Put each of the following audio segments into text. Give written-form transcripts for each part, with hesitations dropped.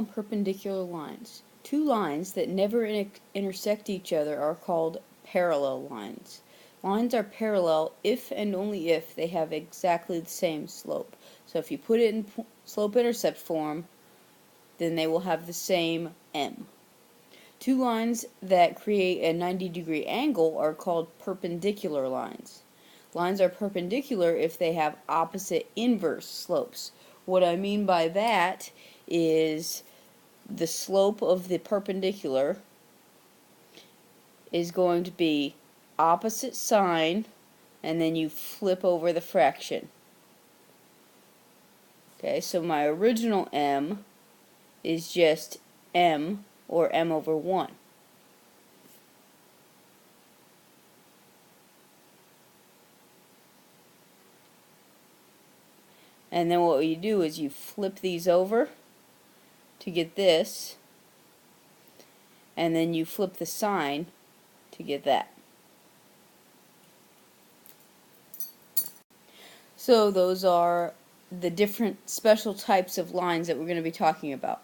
and perpendicular lines. Two lines that never intersect each other are called parallel lines. Lines are parallel if and only if they have exactly the same slope. So if you put it in slope-intercept form, then they will have the same m. Two lines that create a 90-degree angle are called perpendicular lines. Lines are perpendicular if they have opposite inverse slopes. What I mean by that is the slope of the perpendicular is going to be opposite sign, and then you flip over the fraction. Okay, so my original m is just m, or m over 1. And then what you do is you flip these over to get this, and then you flip the sign to get that. So those are the different special types of lines that we're going to be talking about.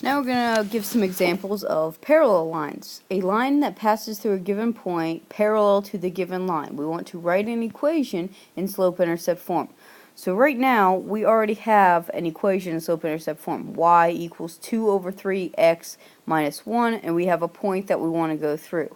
Now we're going to give some examples of parallel lines. A line that passes through a given point parallel to the given line. We want to write an equation in slope-intercept form. So right now we already have an equation in slope-intercept form. Y equals 2 over 3x minus 1, and we have a point that we want to go through.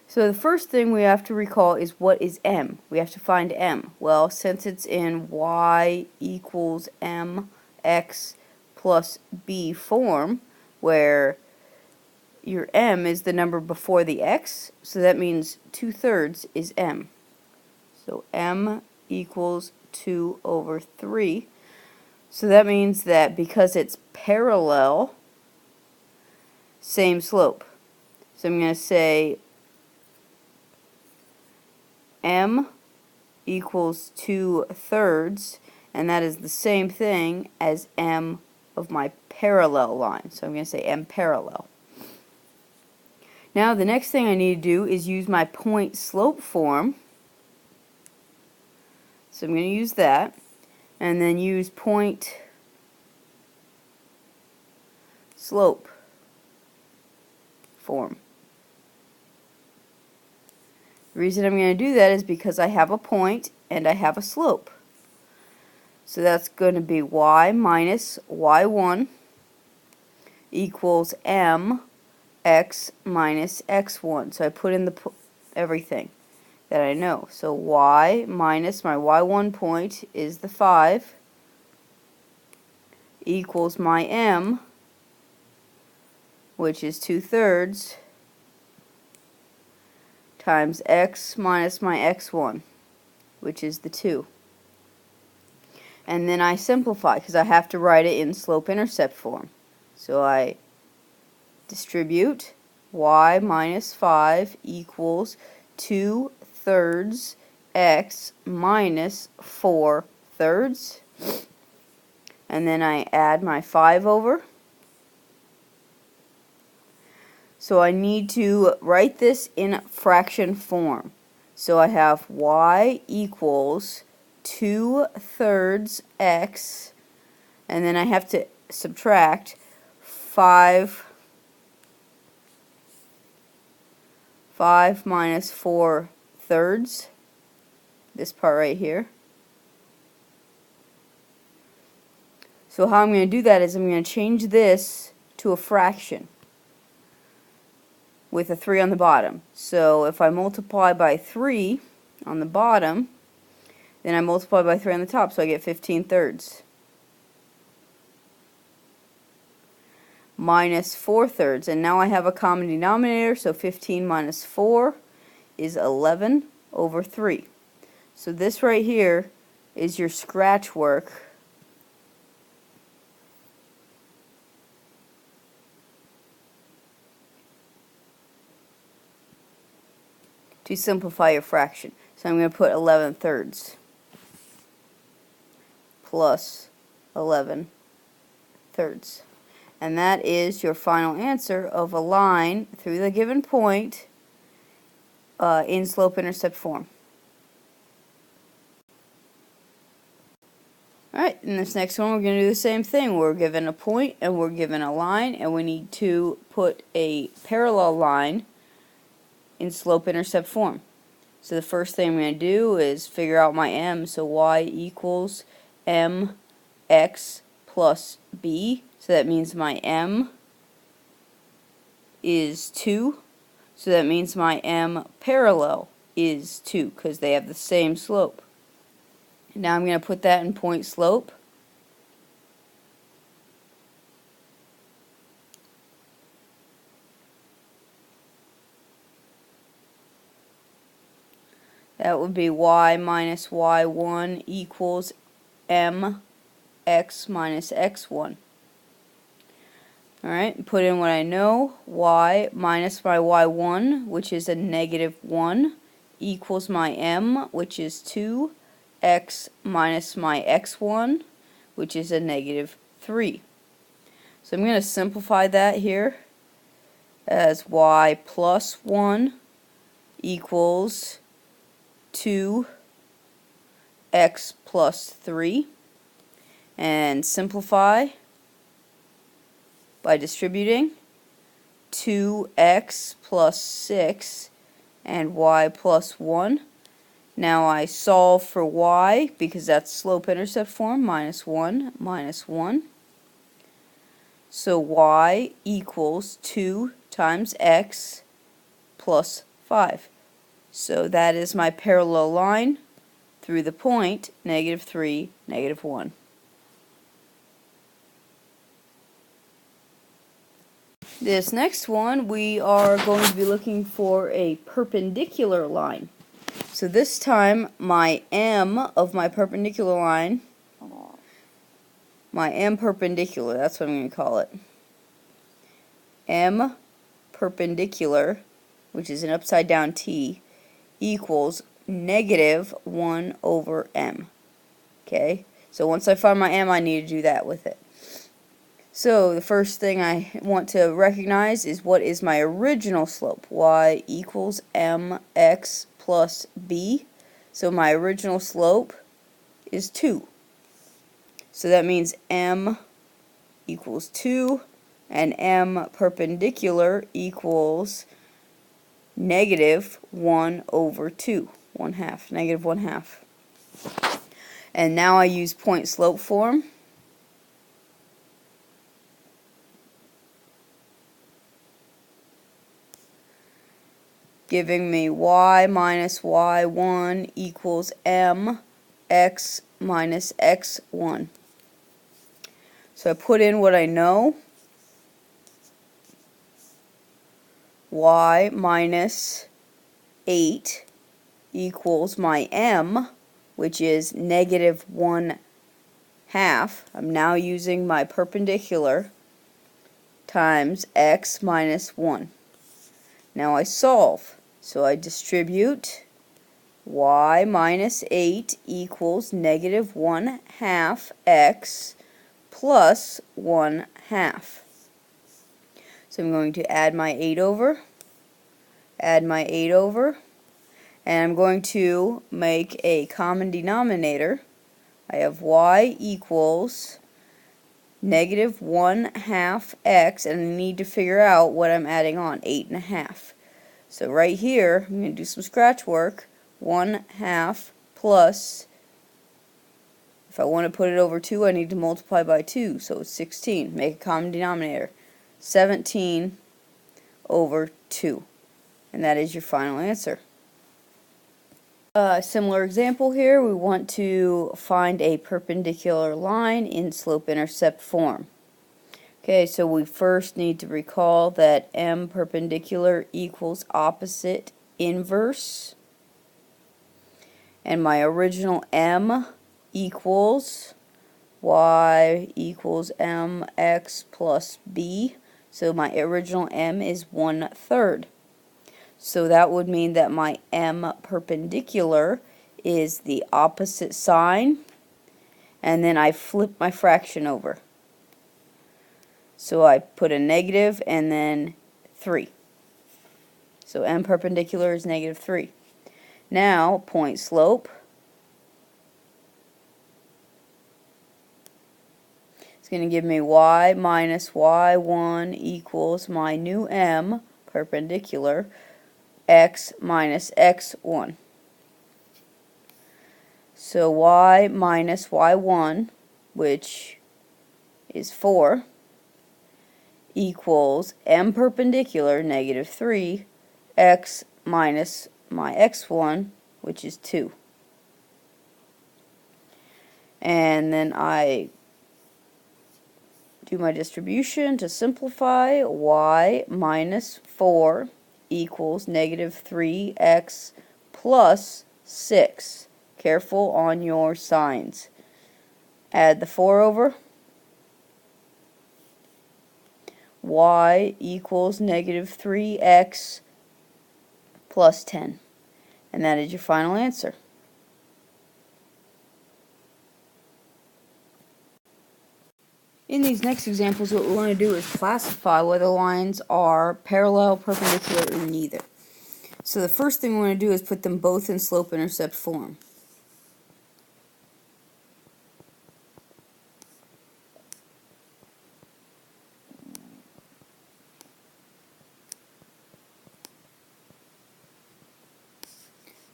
So the first thing we have to recall is, what is m? We have to find m. Well, since it's in y equals mx plus b form, where your m is the number before the x, so that means 2/3 is m. So m equals 2 over 3. So that means that because it's parallel, same slope. So I'm going to say m equals 2/3, and that is the same thing as m of my parallel line. So I'm going to say m parallel. Now the next thing I need to do is use my point slope form. So I'm going to use that, and then use point slope form. The reason I'm going to do that is because I have a point and I have a slope. So that's going to be y minus y1 equals mx minus x1. So I put in everything that I know. So y minus my y1 point is the 5 equals my m, which is 2/3, times x minus my x1, which is the 2. And then I simplify because I have to write it in slope-intercept form. So I distribute y minus 5 equals 2/3 x minus 4/3. And then I add my 5 over. So I need to write this in fraction form. So I have y equals 2/3 x, and then I have to subtract 5 minus 4/3, this part right here. So how I'm going to do that is I'm going to change this to a fraction with a 3 on the bottom. So if I multiply by 3 on the bottom, then I multiply by 3 on the top, so I get 15/3. Minus 4/3, and now I have a common denominator, so 15 minus 4 is 11 over 3. So this right here is your scratch work to simplify your fraction. So I'm going to put 11/3 plus 11/3. And that is your final answer of a line through the given point in slope-intercept form. Alright. Alright, in this next one we're going to do the same thing. We're given a point and we're given a line, and we need to put a parallel line in slope-intercept form. So the first thing I'm going to do is figure out my m. So y equals mx plus b. So that means my m is 2. So that means my m parallel is 2 because they have the same slope. Now I'm going to put that in point slope. That would be y minus y1 equals mx minus x1. Alright, put in what I know. Y minus my y1, which is a negative 1, equals my m, which is 2. X minus my x1, which is a negative 3. So I'm going to simplify that here as y plus 1 equals 2x plus 3, and simplify by distributing 2x plus 6 and y plus 1. Now I solve for y because that's slope-intercept form, minus 1, minus 1. So y equals 2 times x plus 5. So that is my parallel line through the point negative 3, negative 1. This next one we are going to be looking for a perpendicular line. So this time my m of my perpendicular line, my m perpendicular, that's what I'm going to call it. M perpendicular, which is an upside down t, equals negative 1 over m. Okay, so once I find my m, I need to do that with it. So the first thing I want to recognize is what is my original slope. Y equals mx plus b. So my original slope is 2. So that means m equals 2, and m perpendicular equals negative 1 over 2. 1/2, negative 1/2. And now I use point slope form. Giving me y minus y1 equals mx minus x1. So I put in what I know. Y minus 8 equals my m, which is negative 1/2. I'm now using my perpendicular times x minus 1. Now I solve. So I distribute y minus 8 equals negative 1/2 x plus 1/2. So I'm going to add my 8 over, and I'm going to make a common denominator. I have y equals negative 1/2 x, and I need to figure out what I'm adding on, 8.5. So right here, I'm going to do some scratch work. 1/2 plus, if I want to put it over 2, I need to multiply by 2, so it's 16. Make a common denominator. 17 over 2. And that is your final answer. Similar example here, we want to find a perpendicular line in slope-intercept form. Okay, so we first need to recall that m perpendicular equals opposite inverse. And my original m equals y equals mx plus b. So my original m is 1/3. So that would mean that my m perpendicular is the opposite sign, and then I flip my fraction over. So I put a negative and then 3. So m perpendicular is negative 3. Now, point slope. It's going to give me y minus y1 equals my new m, perpendicular, x minus x1. So y minus y1, which is 4, equals m perpendicular, negative 3, x minus my x1, which is 2. And then I do my distribution to simplify. Y minus 4 equals negative 3x plus 6. Careful on your signs. Add the 4 over. Y equals negative 3x plus 10. And that is your final answer. In these next examples, what we want to do is classify whether lines are parallel, perpendicular, or neither. So the first thing we want to do is put them both in slope-intercept form.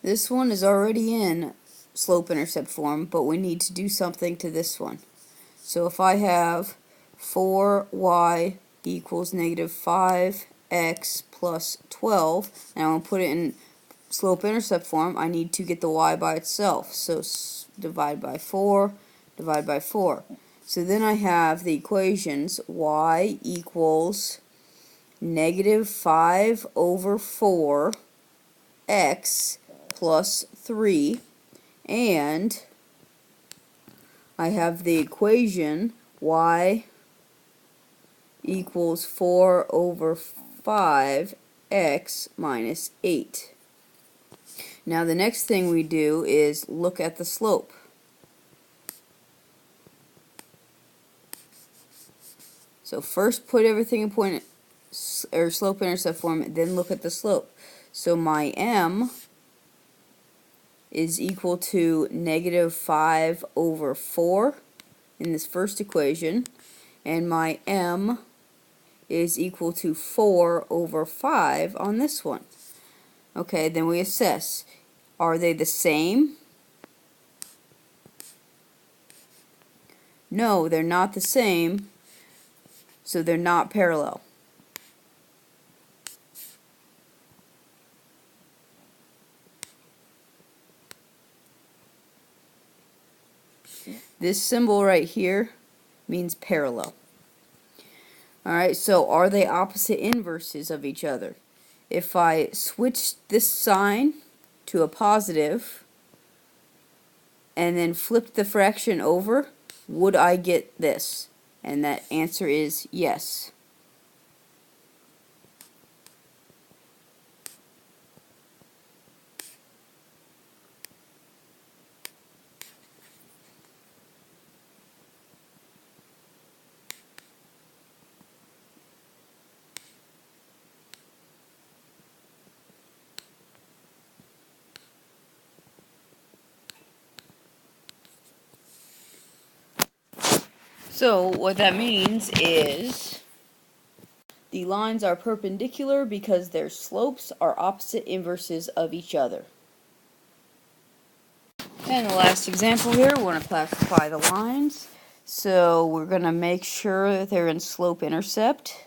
This one is already in slope-intercept form, but we need to do something to this one. So if I have 4y equals negative 5x plus 12, and I want to put it in slope-intercept form, I need to get the y by itself. So divide by 4, divide by 4. So then I have the equations y equals negative 5 over 4 x plus 3, and I have the equation y equals 4 over 5 x minus 8. Now the next thing we do is look at the slope. So first put everything in slope-intercept form, then look at the slope. So my m is equal to negative 5 over 4 in this first equation, and my m is equal to 4 over 5 on this one. Okay, then we assess. Are they the same? No, they're not the same, so they're not parallel. This symbol right here means parallel. Alright, so are they opposite inverses of each other? If I switch this sign to a positive and then flip the fraction over, would I get this? And that answer is yes. So what that means is the lines are perpendicular because their slopes are opposite inverses of each other. And the last example here, we want to classify the lines. So we're going to make sure that they're in slope-intercept.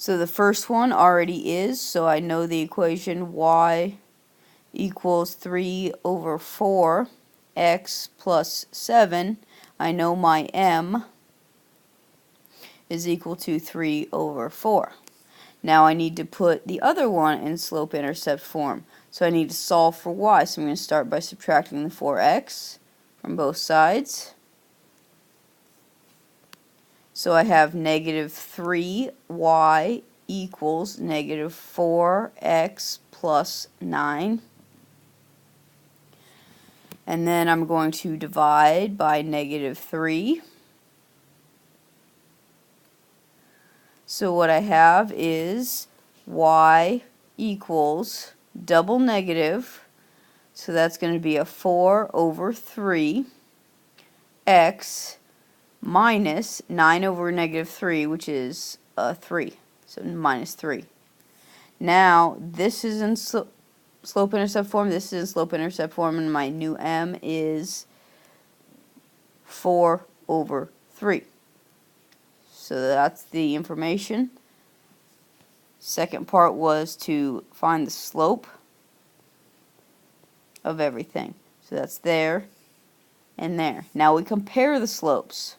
So the first one already is, so I know the equation y equals 3 over 4 x plus 7. I know my m is equal to 3 over 4. Now I need to put the other one in slope-intercept form. So I need to solve for y. So I'm going to start by subtracting the 4x from both sides. So I have negative 3y equals negative 4x plus 9. And then I'm going to divide by negative 3. So what I have is y equals double negative, so that's going to be a 4 over 3 x minus 9 over negative 3, which is 3, so minus 3. Now this is in slope-intercept form, this is in slope-intercept form, and my new m is 4 over 3. So that's the information. Second part was to find the slope of everything. So that's there and there. Now we compare the slopes.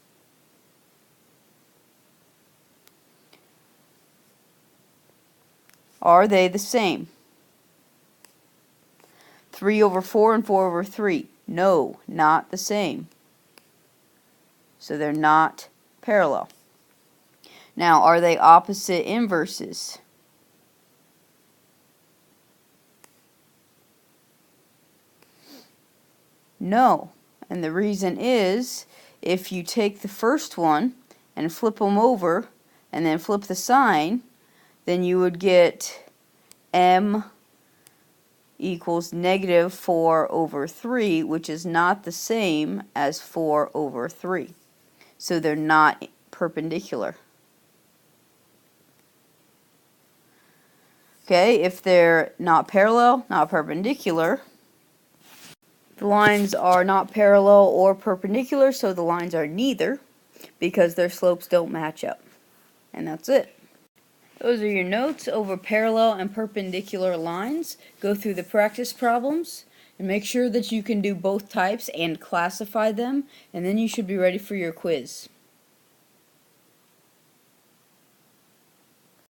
Are they the same? 3 over 4 and 4 over 3. No, not the same. So they're not parallel. Now, are they opposite inverses? No. And the reason is, if you take the first one and flip them over and then flip the sign, then you would get m equals negative 4 over 3, which is not the same as 4 over 3. So they're not perpendicular. Okay, if they're not parallel, not perpendicular, the lines are not parallel or perpendicular, so the lines are neither, because their slopes don't match up. And that's it. Those are your notes over parallel and perpendicular lines. Go through the practice problems and make sure that you can do both types and classify them, and then you should be ready for your quiz.